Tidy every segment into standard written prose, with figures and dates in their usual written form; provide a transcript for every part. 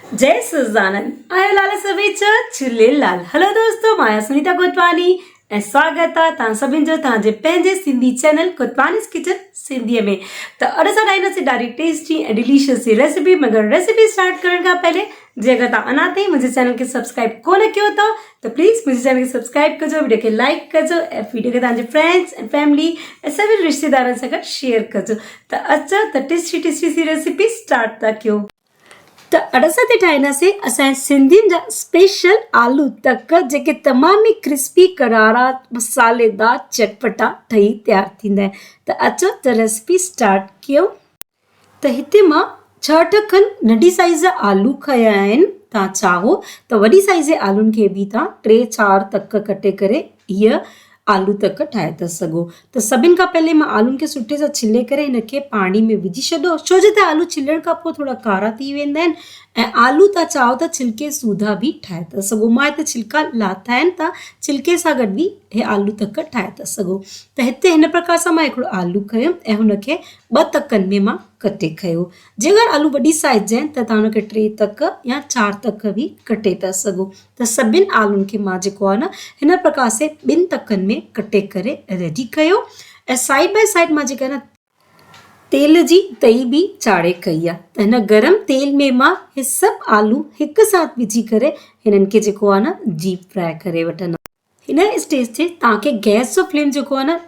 जय सच्चिदानंद आयो लाल सभई झूलेलाल। हेलो दोस्तों, मां सुनीता कोतवानी ऐं स्वागत आहे तव्हां सभिनि जो तव्हांजे पंहिंजे सिंधी चैनल कोतवानीस किचन सिंधीअ में। त अॼु असां ठाहींदासीं ॾाढी टेस्टी ऐं डिलीशियस सी रेसिपी। मगर रेसिपी स्टार्ट करण खां पहले जे अगर तव्हां अञा ताईं मुंहिंजे चैनल खे सब्सक्राइब कोन कयो अथव त प्लीज़ मुंहिंजे चैनल खे सब्सक्राइब कजो, वीडियो खे लाइक कजो ऐं वीडियो खे तव्हांजे फ्रेंड्स ऐं फैमिली ऐं सभी रिश्तेदारनि सां गॾु शेयर कजो। त अचो त टेस्टी सी रेसिपी स्टार्ट था कयूं। त अॼु असां ठाहींदासीं असांजे सिंधियुनि जा स्पेशल आलू तक, जेके तमामु ई क्रिस्पी करारा मसालेदार चटपटा ठही तयारु थींदा आहिनि। त अचो त रेसिपी स्टार्ट कयूं। त हिते मां 6-8 खनि नंढी साइज़ जा आलू खया आहिनि। तव्हां चाहो त वॾी साइज़ जे आलूनि खे बि तव्हां 3-4 तक कटे करे हीअ आलू तक ठाहे था सघो। त सभिनि खां पहले मां आलूनि खे सुठे सां छिले करे हिनखे पाणी में विझी छॾियो, छो जो त आलू छिलण खां पोइ थोरा कारा थी वेंदा आहिनि ऐं आलू तव्हां चाहो त छिलके सूधा बि ठाहे था सघो। मां हिते छिलका लाथा आहिनि, तव्हां छिलके सां गॾु बि हे आलू तक ठाहे था सघो। त हिते हिन प्रकार सां मां हिकिड़ो आलू खयो ऐं हुनखे 2 तकनि में मां कटे खयो। जे अगरि आलू वॾी साइज़ जा आहिनि त तव्हां हुनखे 3 तक या 4 तक बि कटे था सघो। त सभिनि आलूनि खे मां जेको आहे न हिन प्रकार से 2 तकनि में कटे करे रेडी कयो ऐं साइड बाय साइड मां जेका न तेल जी तई बि चाढ़े कई आहे। त हिन गरम तेल में मां हे सभु आलू हिकु साथ विझी करे हिननि खे जेको आहे न डीप फ्राई करे वठंदा। हिन स्टेज ते तव्हांखे गैस जो फ्लेम जेको आहे न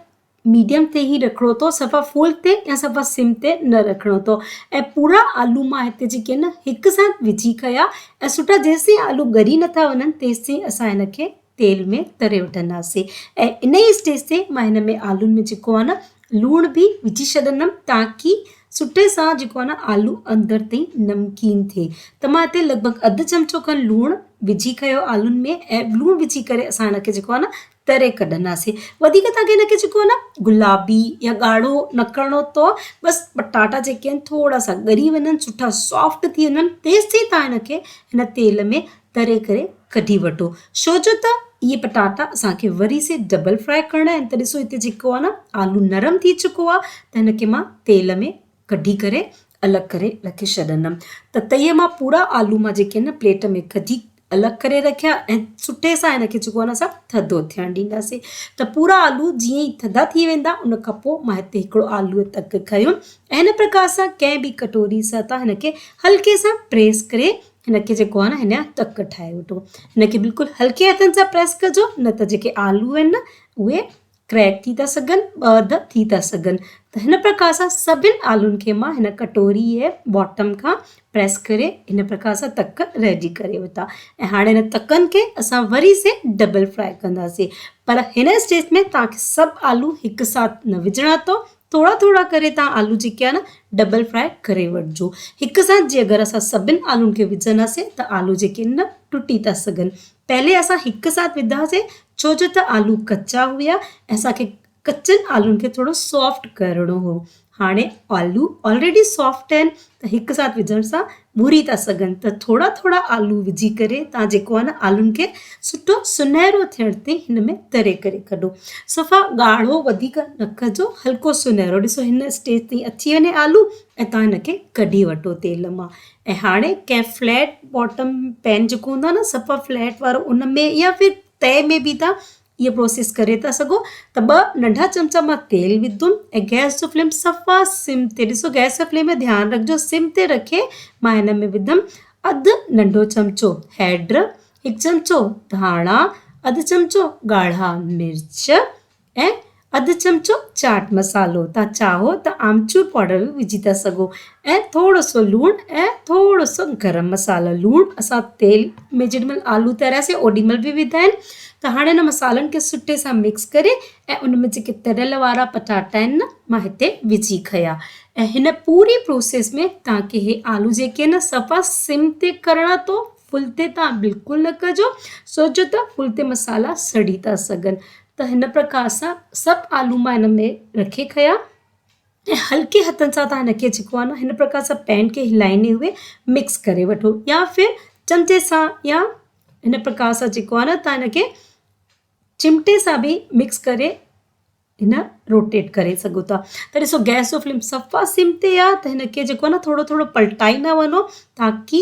मीडियम ते ही रखिणो अथव, सफ़ा फुल ते या सफ़ा सिम ते न रखिणो अथव। ऐं पूरा आलू मां हिते जेके आहिनि न हिकु साथ विझी कया ऐं सुठा जेसिताईं आलू ॻरी नथा वञनि तेसिताईं असां हिनखे तेल में तरे वठंदासीं। ऐं इन ई स्टेज ते मां हिन में आलूनि में जेको आहे न लूण बि विझी छॾंदमि ताकी सुठे सां जेको आहे न आलू अंदरि ताईं नमकीन थिए। त मां हिते लॻभॻि 1/2 चमचो खनि लूणु विझी कयो आलूनि में ऐं लूणु विझी करे असां हिनखे जेको आहे न तरे कढंदासीं। वधीक तव्हांखे हिनखे जेको आहे न गुलाबी या ॻाढ़ो न करिणो अथव, बसि पटाटा जेके आहिनि थोरा सा ॻरी वञनि, सुठा सॉफ्ट थी वञनि तेसिताईं तव्हां हिनखे हिन तेल में तरे करे कढी वठो। छो जो त इहे पटाटा असांखे वरी से डबल फ्राई करणा आहिनि। त ॾिसो हिते जेको आहे न आलू नरम थी चुको आहे त हिनखे मां तेल में कढी करे अलॻि करे रखे छॾंदमि। त तईअ मां पूरा आलू मां जेके आहिनि न प्लेट में कढी अलॻि करे रखिया ऐं सुठे सां हिनखे जेको आहे न असां थधो थियणु ॾींदासीं। त पूरा आलू जीअं ई थधा थी वेंदा उन खां पोइ मां हिते हिकिड़ो आलू तक खयो ऐं हिन प्रकार सां कंहिं बि कटोरी सां तव्हां हिनखे हल्के सां प्रेस करे हिनखे जेको आहे न हिन जा टक ठाहे वठो। हिनखे बिल्कुलु हल्के हथनि सां प्रेस कजो, न त जेके आलू आहिनि न उहे क्रैक थी था सघनि, ॿ थी था सघनि। त हिन प्रकार सां सभिनि आलूनि खे मां हिन कटोरी जे बॉटम खां प्रेस करे हिन प्रकार सां तक रेडी करे वरिता। ऐं हाणे हिन तकनि खे असां वरी से डबल फ्राई कंदासीं। पर हिन स्टेज में तव्हांखे सभु आलू हिकु साथ न विझणा अथव, थोरा थोरा करे तव्हां आलू जेके आहे न डबल फ्राई करे वठिजो। हिकु साथ जे अगरि असां सभिनि आलूनि खे विझंदासीं त आलू जेके आहिनि न टुटी था सघनि। पहले असां हिकु साथ विधासीं छो जो त आलू कचा हुआ ऐं असांखे कचनि आलूनि खे थोरो सॉफ्ट करिणो हो। हाणे आलू ऑलरेडी सॉफ्ट आहिनि त हिकु साथ विझण सां भुरी था सघनि। त थोरा थोरा आलू विझी करे तव्हां जेको आहे न आलूनि खे सुठो सुनहरो थियण ते हिन में तरे करे कढो। सफ़ा ॻाढ़ो वधीक न कजो, हल्को सुनहरो। ॾिसो हिन स्टेज ताईं अची वञे आलू ऐं तव्हां हिनखे कढी वठो तेल मां। ऐं हाणे कंहिं फ्लैट बॉटम पैन जेको हूंदो आहे न सफ़ा फ्लैट वारो, उन में या फिर तए में बि तव्हां इहो प्रोसेस करे था सघो। त 2 नंढा चमचा मां तेल विधुमि ऐं गैस जो फ्लेम सफ़ा सिम ते, ॾिसो गैस जो फ्लेम में ध्यानु रखिजो, सिम ते रखे मां हिन में विधमि 1/2 नंढो चमचो हैड्र, 1 चमचो धाणा, 1/2 चमचो ॻाढ़ा मिर्च ऐं 1/2 चमचो चाट मसालो। तव्हां चाहो त आमचूर पाउडर बि विझी था सघो ऐं थोरो सो लूणु ऐं थोरो सो गरम मसाला। लूणु असां तेल में जेॾीमहिल आलू तरियासीं ओॾीमहिल बि विधा आहिनि। त हाणे हिन मसालनि खे सुठे सां मिक्स करे ऐं उन में जेके तरियल वारा पटाटा आहिनि न मां हिते विझी खया। ऐं हिन पूरी प्रोसेस में तव्हांखे हे आलू जेके आहिनि न सफ़ा सिम ते करणा अथव, फुल ते तव्हां बिल्कुलु न कजो, छो जो त फुल ते मसाला सड़ी था सघनि। त हिन प्रकार सां सभु आलू मां हिन में रखे खया ऐं हल्के हथनि सां तव्हां हिनखे जेको आहे न हिन प्रकार सां पैन खे हिलाईंदे हुए मिक्स करे वठो, या फिर चमचे सां या हिन प्रकार सां जेको आहे न तव्हां हिनखे चिमटे सां बि मिक्स करे हिन रोटेट करे सघो था। त ॾिसो गैस जो फ्लेम सफ़ा सिम ते आहे त हिनखे जेको आहे न थोरो थोरो पलटाईंदा वञो ताकी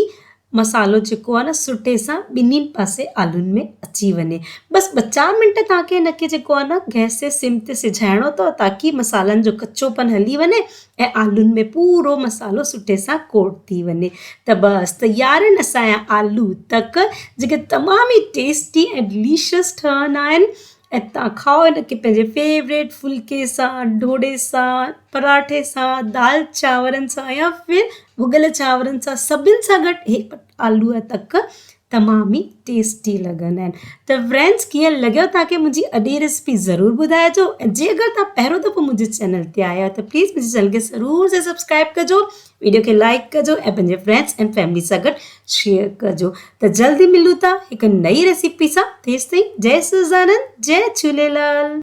मसालो जेको आहे न सुठे सां ॿिन्हिनि पासे आलुनि में अची वञे। बसि 2-4 मिंट तव्हांखे हिनखे जेको आहे न गैस जे सिम ते सिझाइणो अथव ताकी मसालनि जो कच्चोपन हली वञे ऐं आलुनि में पूरो मसालो सुठे सां कोट थी वञे। त बसि तयार आहिनि असांजा आलू तक जेके तमामु ई टेस्टी ऐं डिलीशियस ठहंदा आहिनि। ऐं तव्हां खाओ हिनखे पंहिंजे फेवरेट फुल्के सां, डोडे सां, पराठे सां, दाल चांवरनि सां या फिर भुॻल चांवरनि सां, सभिनि सां गॾु हे आलू जा तक तमामु ई टेस्टी लॻंदा आहिनि। त फ्रेंड्स कीअं लॻियो तव्हांखे मुंहिंजी अॼु जी रेसिपी ज़रूरु ॿुधाइजो। ऐं जे अगरि तव्हां पहिरियों दफ़ो मुंहिंजे चैनल ते आया आहियो त प्लीज़ मुंहिंजे चैनल खे ज़रूर सां सब्सक्राइब कजो, वीडियो खे लाइक कजो ऐं पंहिंजे फ्रेंड्स एंड फैमिली सां गॾु शेयर कजो। त जल्दी मिलूं था हिकु नई रेसिपी सां। तेसिताईं जय सच्चिदानंद, जय झूलेलाल।